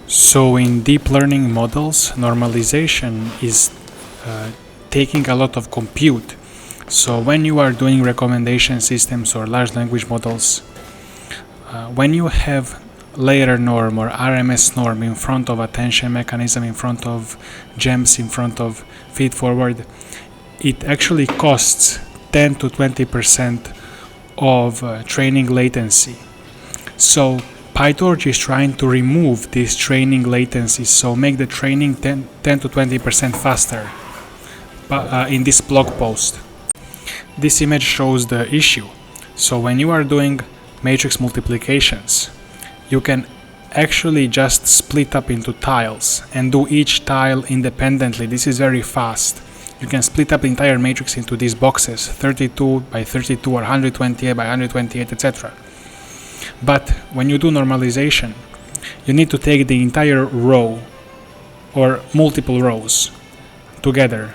So in deep learning models, normalization is taking a lot of compute. So when you are doing recommendation systems or large language models, when you have LayerNorm or RMSNorm in front of attention mechanism, in front of GEMMs, in front of feed-forward, it actually costs 10 to 20% of training latency. So PyTorch is trying to remove this training latency, so make the training 10 to 20% faster in this blog post. This image shows the issue. So when you are doing matrix multiplications, you can actually just split up into tiles and do each tile independently. This is very fast. You can split up the entire matrix into these boxes, 32 by 32 or 128 by 128, etc. But when you do normalization, you need to take the entire row or multiple rows together.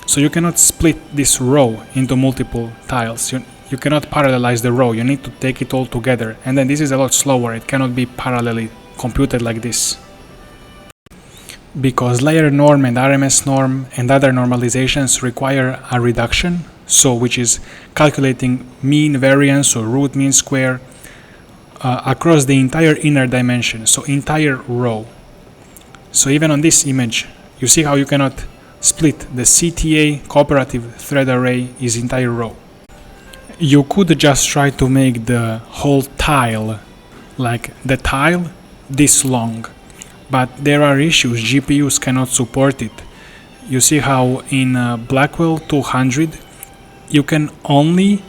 So you cannot split this row into multiple tiles. You cannot parallelize the row. You need to take it all together. And then this is a lot slower. It cannot be parallelly computed like this. Because LayerNorm and RMSNorm and other normalizations require a reduction, so which is calculating mean variance or root mean square across the entire inner dimension, so entire row. So even on this image, you see how you cannot split the CTA cooperative thread array is entire row. You could just try to make the whole tile, like the tile, this long. But there are issues, GPUs cannot support it. You see how in Blackwell 200, you can only,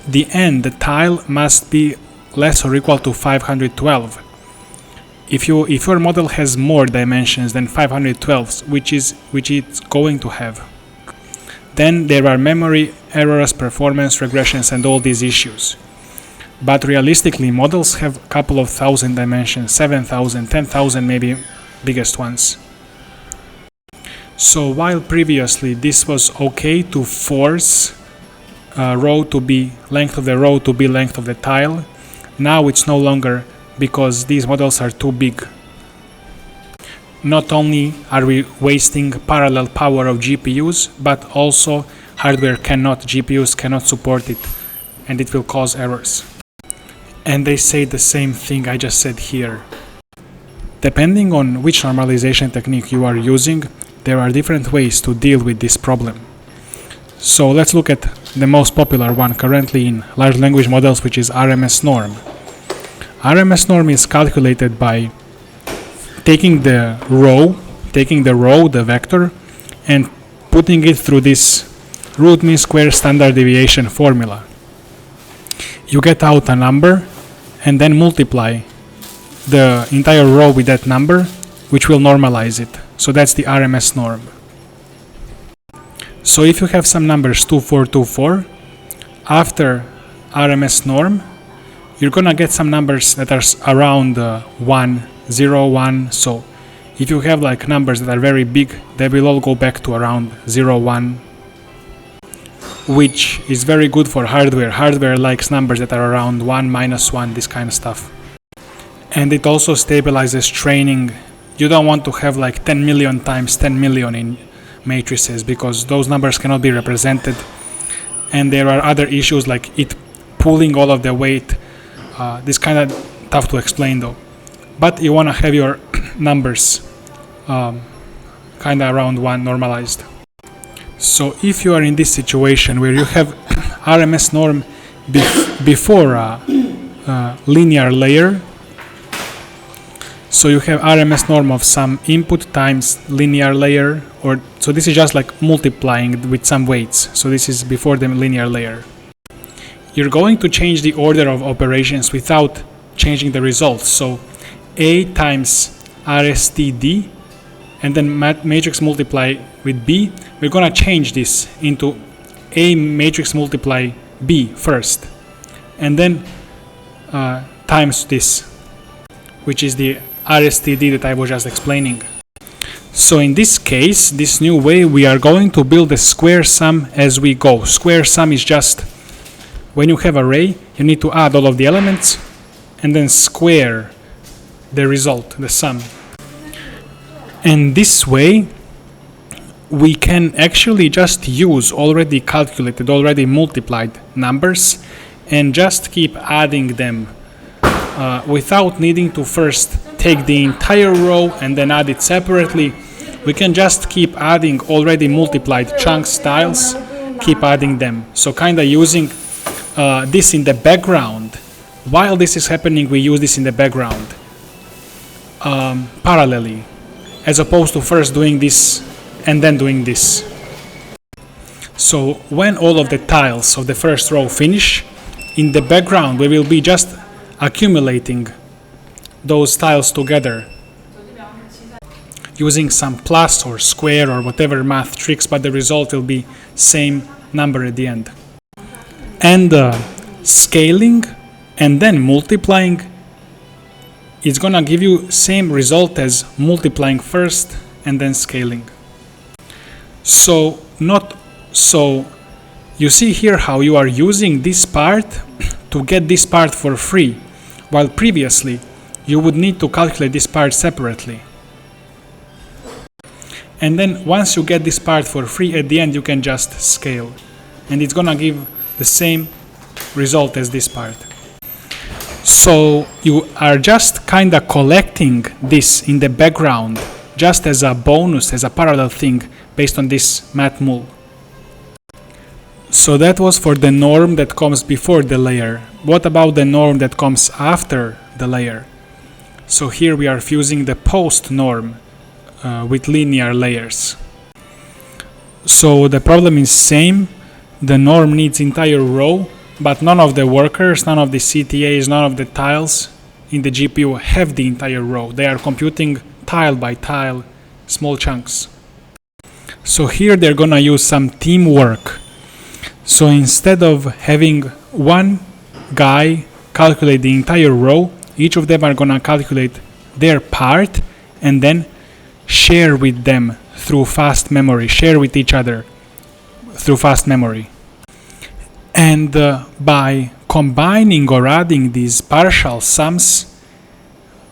the tile must be less or equal to 512. If your model has more dimensions than 512, which it's going to have, then there are memory errors, performance regressions, and all these issues. But realistically, models have a couple of thousand dimensions, 7,000, 10,000 maybe, biggest ones. So while previously this was okay to force row to be length of the row to be length of the tile, now it's no longer, because these models are too big. Not only are we wasting parallel power of GPUs, but also GPUs cannot support it, and it will cause errors. And they say the same thing I just said here. Depending on which normalization technique you are using, there are different ways to deal with this problem. So let's look at the most popular one currently in large language models, which is RMSNorm. RMSNorm is calculated by taking the row, the vector, and putting it through this root mean square standard deviation formula. You get out a number and then multiply the entire row with that number, which will normalize it. So that's the RMSNorm. So if you have some numbers 2424, after RMSNorm, you're gonna get some numbers that are around 1, 0, 1. So if you have like numbers that are very big, they will all go back to around 0, 1, which is very good for hardware. Hardware likes numbers that are around 1, -1, this kind of stuff. And it also stabilizes training. You don't want to have like 10 million times 10 million in matrices, because those numbers cannot be represented. And there are other issues like it pulling all of the weight. This kind of tough to explain though. But you want to have your numbers kind of around 1 normalized. So if you are in this situation where you have RMSNorm before a linear layer, so you have RMSNorm of some input times linear layer, or so this is just like multiplying with some weights. So this is before the linear layer. You're going to change the order of operations without changing the results. So A times RSTD, and then matrix multiply with B. We're gonna change this into A matrix multiply B first, and then times this, which is the RSTD that I was just explaining. So in this case, this new way, we are going to build a square sum as we go. Square sum is just when you have an array, you need to add all of the elements and then square the result, the sum. And this way we can actually just use already calculated, already multiplied numbers and just keep adding them without needing to first take the entire row and then add it separately. We can just keep adding already multiplied chunks, tiles, keep adding them. So kind of using this in the background. While this is happening, we use this in the background parallelly, as opposed to first doing this and then doing this. So when all of the tiles of the first row finish, in the background we will be just accumulating those tiles together using some plus or square or whatever math tricks, but the result will be same number at the end. And scaling and then multiplying is gonna give you same result as multiplying first and then scaling. So you see here how you are using this part to get this part for free, while previously you would need to calculate this part separately. And then once you get this part for free, at the end you can just scale, and it's gonna give the same result as this part. So you are just kinda collecting this in the background just as a bonus, as a parallel thing based on this math mul. So that was for the norm that comes before the layer. What about the norm that comes after the layer? So here we are fusing the post norm with linear layers. So the problem is same. The norm needs entire row, but none of the workers, none of the CTAs, none of the tiles in the GPU have the entire row. They are computing tile by tile, small chunks. So here they're gonna use some teamwork. So instead of having one guy calculate the entire row, each of them are gonna calculate their part and then share with them through fast memory, share with each other through fast memory. And by combining or adding these partial sums,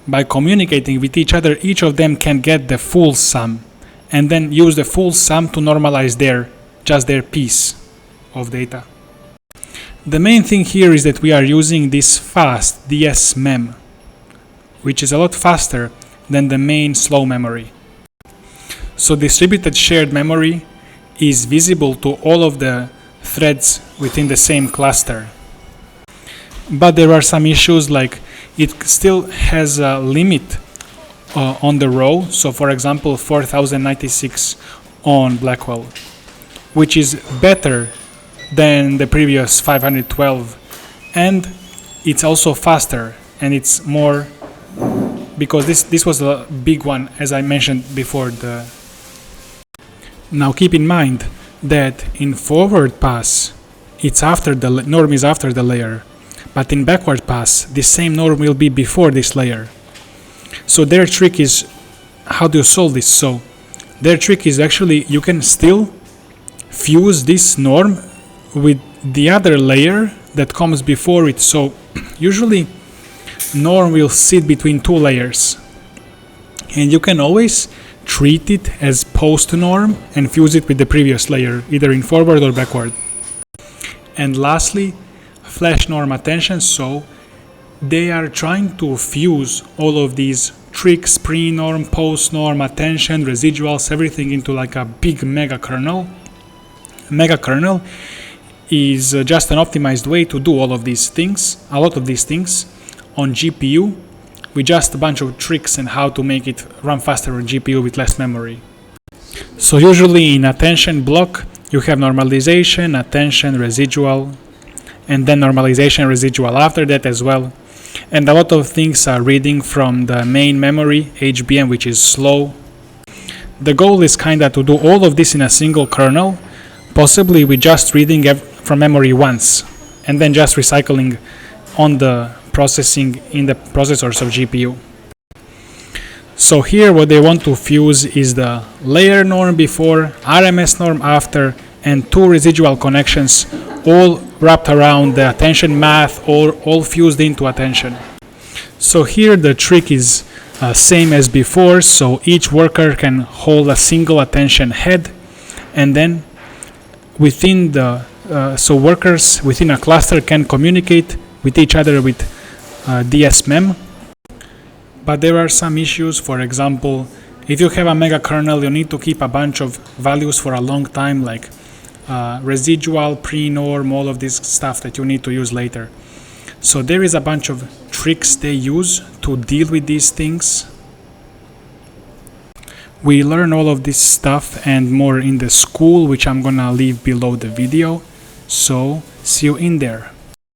by communicating with each other, each of them can get the full sum and then use the full sum to normalize just their piece of data. The main thing here is that we are using this fast DSMEM, which is a lot faster than the main slow memory. So distributed shared memory is visible to all of the threads within the same cluster. But there are some issues, like it still has a limit on the row. So for example, 4096 on Blackwell, which is better than the previous 512, and it's also faster, and it's more because this was a big one, as I mentioned before. Now keep in mind that in forward pass it's after the norm is after the layer, but in backward pass the same norm will be before this layer. So their trick is, how do you solve this? So their trick is actually you can still fuse this norm with the other layer that comes before it. So usually norm will sit between two layers, and you can always treat it as post norm and fuse it with the previous layer, either in forward or backward. And lastly, FlashNorm attention. So they are trying to fuse all of these tricks, pre-norm, post-norm, attention, residuals, everything into like a big mega-kernel. Mega-kernel is just an optimized way to do all of these things, a lot of these things on GPU, with just a bunch of tricks and how to make it run faster on GPU with less memory. So usually in attention block you have normalization, attention, residual, and then normalization, residual after that as well. And a lot of things are reading from the main memory, HBM, which is slow. The goal is kinda to do all of this in a single kernel, possibly with just reading from memory once, and then just recycling on the processing in the processors of GPU. So here what they want to fuse is the LayerNorm before, RMSNorm after, and two residual connections all wrapped around the attention math, or all fused into attention. So here the trick is same as before, so each worker can hold a single attention head, and then within the so workers within a cluster can communicate with each other with DSMEM. But there are some issues. For example, if you have a mega-kernel, you need to keep a bunch of values for a long time, like residual, pre-norm, all of this stuff that you need to use later. So there is a bunch of tricks they use to deal with these things. We learn all of this stuff and more in the school, which I'm gonna leave below the video. So see you in there.